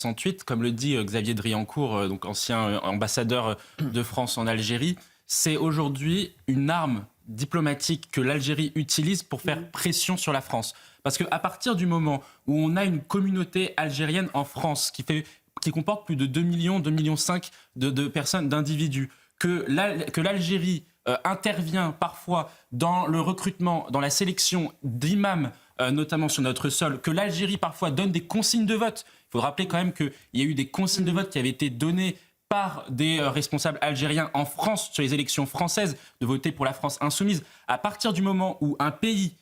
1968, comme le dit Xavier Driancourt, donc ancien ambassadeur de France en Algérie, c'est aujourd'hui une arme diplomatique que l'Algérie utilise pour faire pression sur la France. Parce qu'à partir du moment où on a une communauté algérienne en France qui comporte plus de 2 millions, 2,5 millions de personnes, d'individus, que l'Algérie intervient parfois dans le recrutement, dans la sélection d'imams, notamment sur notre sol, que l'Algérie parfois donne des consignes de vote. Il faut rappeler quand même qu'il y a eu des consignes de vote qui avaient été données par des responsables algériens en France sur les élections françaises de voter pour la France insoumise. À partir du moment où un pays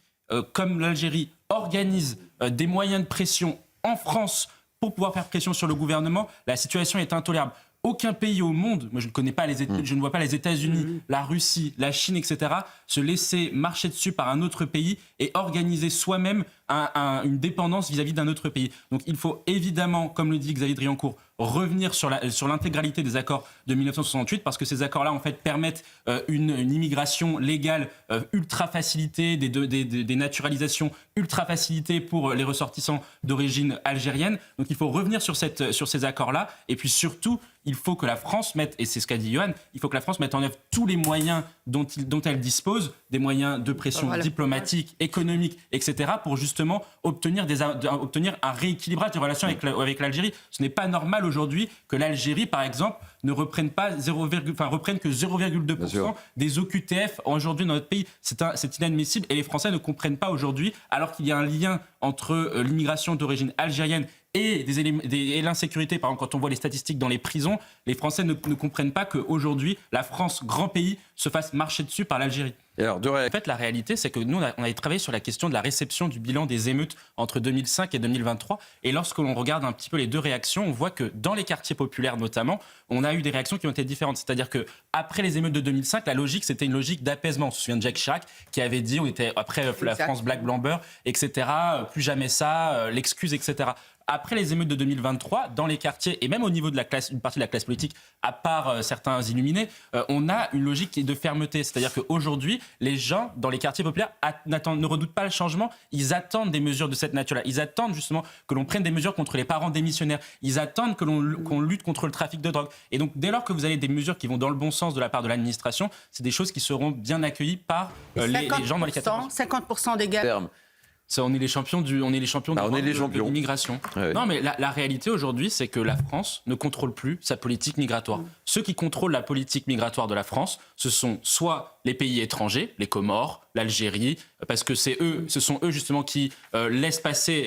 comme l'Algérie organise des moyens de pression en France pour pouvoir faire pression sur le gouvernement, la situation est intolérable. Aucun pays au monde, moi je ne vois pas les États-Unis, la Russie, la Chine, etc., se laisser marcher dessus par un autre pays et organiser soi-même une dépendance vis-à-vis d'un autre pays. Donc il faut évidemment, comme le dit Xavier Driancourt, revenir sur l'intégralité des accords de 1968 parce que ces accords-là en fait permettent une immigration légale ultra facilitée, des naturalisations ultra facilitées pour les ressortissants d'origine algérienne. Donc il faut revenir sur ces accords-là et puis surtout il faut que la France mette, et c'est ce qu'a dit Yohann, il faut que la France mette en œuvre tous les moyens dont elle dispose, des moyens de pression diplomatique, économique, etc., pour justement obtenir un rééquilibrage des relations avec l'Algérie. Ce n'est pas normal aujourd'hui que l'Algérie, par exemple, ne reprenne que 0,2% des OQTF aujourd'hui dans notre pays. C'est inadmissible et les Français ne comprennent pas aujourd'hui, alors qu'il y a un lien entre l'immigration d'origine algérienne et l'insécurité. Par exemple, quand on voit les statistiques dans les prisons, les Français ne comprennent pas qu'aujourd'hui, la France, grand pays, se fasse marcher dessus par l'Algérie. En fait, la réalité, c'est que nous, on avait travaillé sur la question de la réception du bilan des émeutes entre 2005 et 2023. Et lorsque l'on regarde un petit peu les deux réactions, on voit que dans les quartiers populaires notamment, on a eu des réactions qui ont été différentes. C'est-à-dire qu'après les émeutes de 2005, la logique, c'était une logique d'apaisement. On se souvient de Jacques Chirac qui avait dit, on était après la France Black Blamber, etc., plus jamais ça, l'excuse, etc. Après les émeutes de 2023, dans les quartiers, et même au niveau de une partie de la classe politique, à part certains illuminés, on a une logique de fermeté. C'est-à-dire qu'aujourd'hui, les gens, dans les quartiers populaires, ne redoutent pas le changement. Ils attendent des mesures de cette nature-là. Ils attendent justement que l'on prenne des mesures contre les parents démissionnaires. Ils attendent qu'on lutte contre le trafic de drogue. Et donc, dès lors que vous avez des mesures qui vont dans le bon sens de la part de l'administration, c'est des choses qui seront bien accueillies par les gens dans les quartiers. 50% des gars. On est les champions de l'immigration. Ouais. Non, mais la réalité aujourd'hui, c'est que la France ne contrôle plus sa politique migratoire. Ceux qui contrôlent la politique migratoire de la France, ce sont soit les pays étrangers, les Comores, l'Algérie, parce que ce sont eux justement qui laissent passer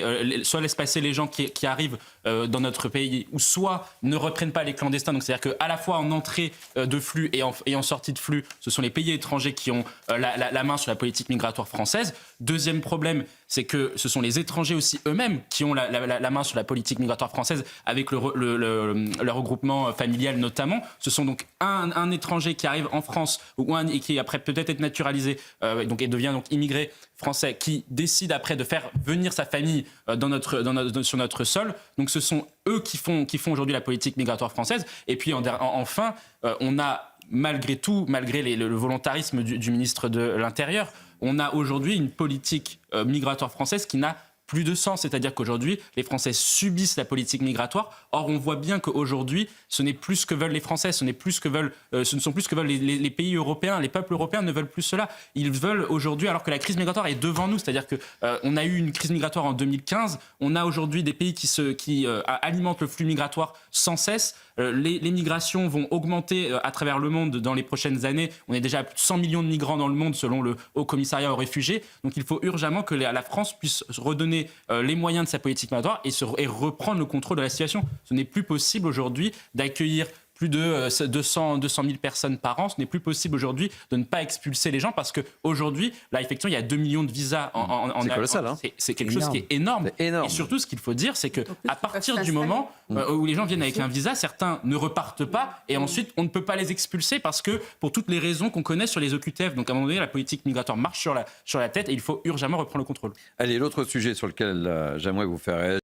les gens qui arrivent dans notre pays, ou soit ne reprennent pas les clandestins. Donc c'est-à-dire qu'à la fois en entrée de flux et en sortie de flux, ce sont les pays étrangers qui ont la main sur la politique migratoire française. Deuxième problème, c'est que ce sont les étrangers aussi eux-mêmes qui ont la main sur la politique migratoire française avec le regroupement familial notamment. Ce sont donc un étranger qui arrive en France et qui après peut-être être naturalisé et devient donc immigré français, qui décide après de faire venir sa famille sur notre sol. Donc ce sont eux qui font aujourd'hui la politique migratoire française. Et puis enfin, on a malgré le volontarisme du ministre de l'Intérieur, on a aujourd'hui une politique migratoire française qui n'a plus de sens. C'est-à-dire qu'aujourd'hui, les Français subissent la politique migratoire. Or, on voit bien qu'aujourd'hui, ce n'est plus ce que veulent les Français, ce ne sont plus ce que veulent les pays européens. Les peuples européens ne veulent plus cela. Ils veulent aujourd'hui, alors que la crise migratoire est devant nous, c'est-à-dire qu'on a eu une crise migratoire en 2015, on a aujourd'hui des pays qui alimentent le flux migratoire sans cesse. Les migrations vont augmenter à travers le monde dans les prochaines années. On est déjà à plus de 100 millions de migrants dans le monde selon le Haut Commissariat aux réfugiés. Donc il faut urgemment que la France puisse redonner les moyens de sa politique migratoire et reprendre le contrôle de la situation. Ce n'est plus possible aujourd'hui d'accueillir plus de 200 000 personnes par an. Ce n'est plus possible aujourd'hui de ne pas expulser les gens parce qu'aujourd'hui, là, effectivement, il y a 2 millions de visas c'est colossal, hein. C'est quelque chose qui est énorme. Et surtout, ce qu'il faut dire, c'est qu'à partir du moment où les gens viennent avec un visa, certains ne repartent pas et ensuite, on ne peut pas les expulser parce que pour toutes les raisons qu'on connaît sur les OQTF. Donc, à un moment donné, la politique migratoire marche sur la tête et il faut urgemment reprendre le contrôle. Allez, l'autre sujet sur lequel j'aimerais vous faire réagir.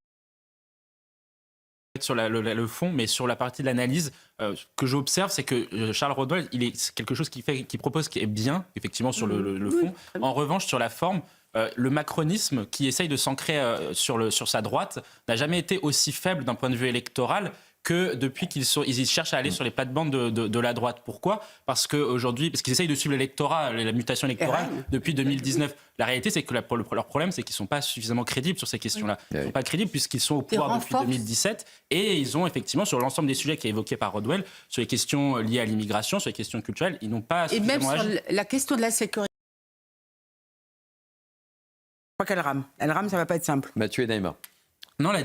Sur le fond, mais sur la partie de l'analyse, ce que j'observe, c'est que Charles Rodwell, c'est quelque chose qu'il propose qui est bien, effectivement, sur le fond. En revanche, sur la forme, le macronisme, qui essaye de s'ancrer sur sa droite, n'a jamais été aussi faible d'un point de vue électoral que depuis qu'ils cherchent à aller sur les plates-bandes de la droite. Pourquoi ? Parce qu'ils essayent de suivre l'électorat, la mutation électorale depuis 2019. La réalité, c'est que leur problème, c'est qu'ils ne sont pas suffisamment crédibles sur ces questions-là. Ils ne sont pas crédibles puisqu'ils sont au pouvoir depuis 2017 et ils ont effectivement, sur l'ensemble des sujets qui est évoqué par Rodwell, sur les questions liées à l'immigration, sur les questions culturelles, ils n'ont pas suffisamment agi. Et même sur la question de la sécurité. Je crois qu'elle rame. Elle rame, ça ne va pas être simple. Mathieu et Naïma. Non, la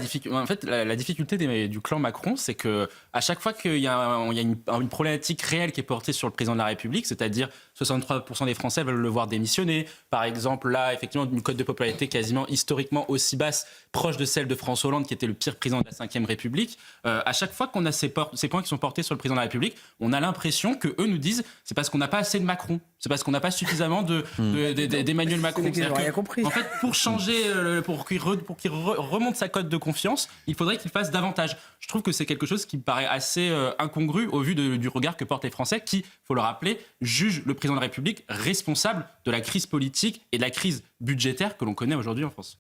difficulté du clan Macron, c'est que à chaque fois qu'il y a une problématique réelle qui est portée sur le président de la République, c'est-à-dire 63% des Français veulent le voir démissionner. Par exemple, là, effectivement, une cote de popularité quasiment historiquement aussi basse, proche de celle de François Hollande, qui était le pire président de la Ve République. À chaque fois qu'on a ces points qui sont portés sur le président de la République, on a l'impression qu'eux nous disent c'est parce qu'on n'a pas assez de Macron, c'est parce qu'on n'a pas suffisamment d'Emmanuel Macron. Compris. En fait, pour changer, pour qu'il remonte sa cote de confiance, il faudrait qu'il fasse davantage. Je trouve que c'est quelque chose qui me paraît assez incongru au vu du regard que portent les Français qui, il faut le rappeler, jugent le président de la République responsable de la crise politique et de la crise budgétaire que l'on connaît aujourd'hui en France.